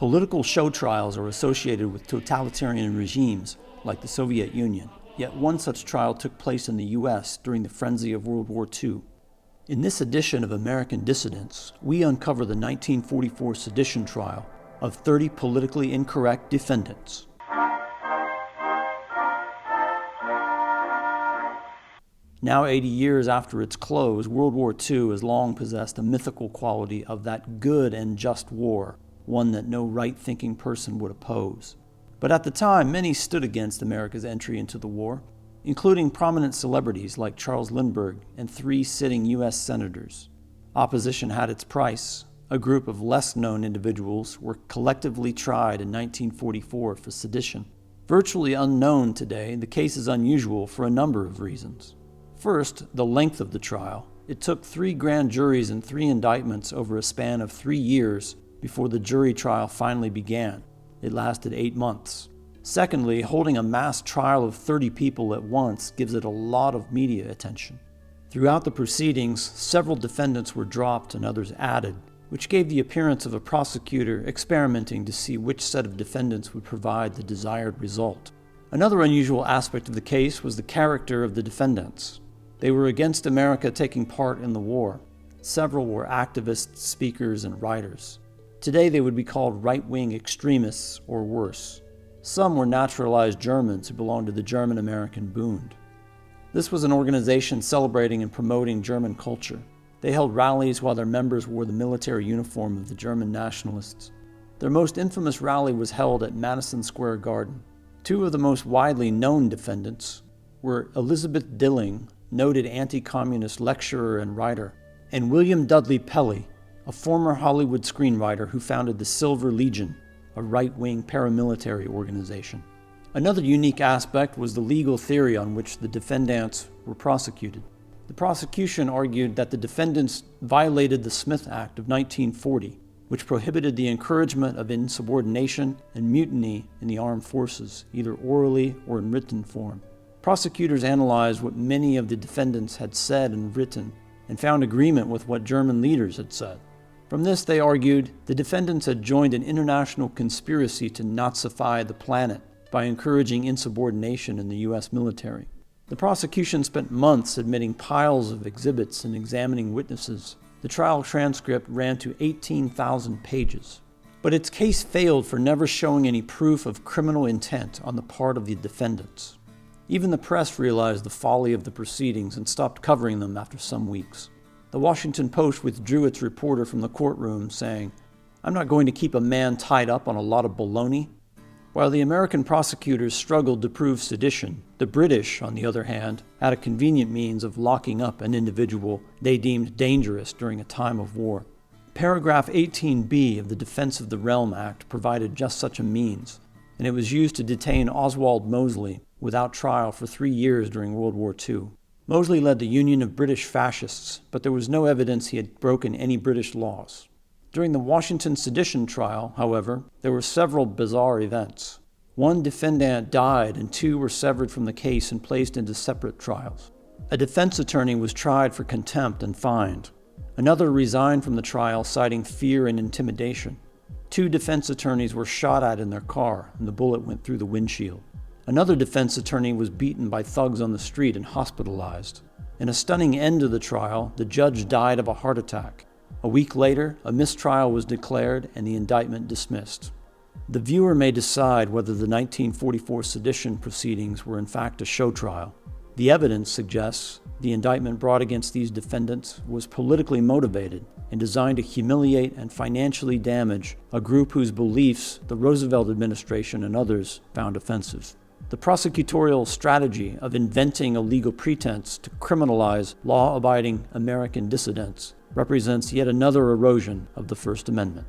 Political show trials are associated with totalitarian regimes like the Soviet Union, yet one such trial took place in the U.S. during the frenzy of World War II. In this edition of American Dissidents, we uncover the 1944 Sedition Trial of 30 politically incorrect defendants. Now 80 years after its close, World War II has long possessed a mythical quality of that good and just war, one that no right-thinking person would oppose. But at the time, many stood against America's entry into the war, including prominent celebrities like Charles Lindbergh and 3 sitting U.S. senators. Opposition had its price. A group of less-known individuals were collectively tried in 1944 for sedition. Virtually unknown today, the case is unusual for a number of reasons. First, the length of the trial. It took 3 grand juries and 3 indictments over a span of 3 years before the jury trial finally began. It lasted 8 months. Secondly, holding a mass trial of 30 people at once gives it a lot of media attention. Throughout the proceedings, several defendants were dropped and others added, which gave the appearance of a prosecutor experimenting to see which set of defendants would provide the desired result. Another unusual aspect of the case was the character of the defendants. They were against America taking part in the war. Several were activists, speakers, and writers. Today they would be called right-wing extremists or worse. Some were naturalized Germans who belonged to the German-American Bund. This was an organization celebrating and promoting German culture. They held rallies while their members wore the military uniform of the German nationalists. Their most infamous rally was held at Madison Square Garden. 2 of the most widely known defendants were Elizabeth Dilling, noted anti-communist lecturer and writer, and William Dudley Pelley, a former Hollywood screenwriter who founded the Silver Legion, a right-wing paramilitary organization. Another unique aspect was the legal theory on which the defendants were prosecuted. The prosecution argued that the defendants violated the Smith Act of 1940, which prohibited the encouragement of insubordination and mutiny in the armed forces, either orally or in written form. Prosecutors analyzed what many of the defendants had said and written, and found agreement with what German leaders had said. From this, they argued, the defendants had joined an international conspiracy to Nazify the planet by encouraging insubordination in the U.S. military. The prosecution spent months admitting piles of exhibits and examining witnesses. The trial transcript ran to 18,000 pages. But its case failed for never showing any proof of criminal intent on the part of the defendants. Even the press realized the folly of the proceedings and stopped covering them after some weeks. The Washington Post withdrew its reporter from the courtroom, saying, "I'm not going to keep a man tied up on a lot of baloney." While the American prosecutors struggled to prove sedition, the British, on the other hand, had a convenient means of locking up an individual they deemed dangerous during a time of war. Paragraph 18b of the Defense of the Realm Act provided just such a means, and it was used to detain Oswald Mosley without trial for 3 years during World War II. Mosley led the Union of British Fascists, but there was no evidence he had broken any British laws. During the Washington Sedition Trial, however, there were several bizarre events. 1 defendant died and 2 were severed from the case and placed into separate trials. A defense attorney was tried for contempt and fined. Another resigned from the trial citing fear and intimidation. 2 defense attorneys were shot at in their car and the bullet went through the windshield. Another defense attorney was beaten by thugs on the street and hospitalized. In a stunning end to the trial, the judge died of a heart attack. A week later, a mistrial was declared and the indictment dismissed. The viewer may decide whether the 1944 sedition proceedings were in fact a show trial. The evidence suggests the indictment brought against these defendants was politically motivated and designed to humiliate and financially damage a group whose beliefs the Roosevelt administration and others found offensive. The prosecutorial strategy of inventing a legal pretense to criminalize law-abiding American dissidents represents yet another erosion of the First Amendment.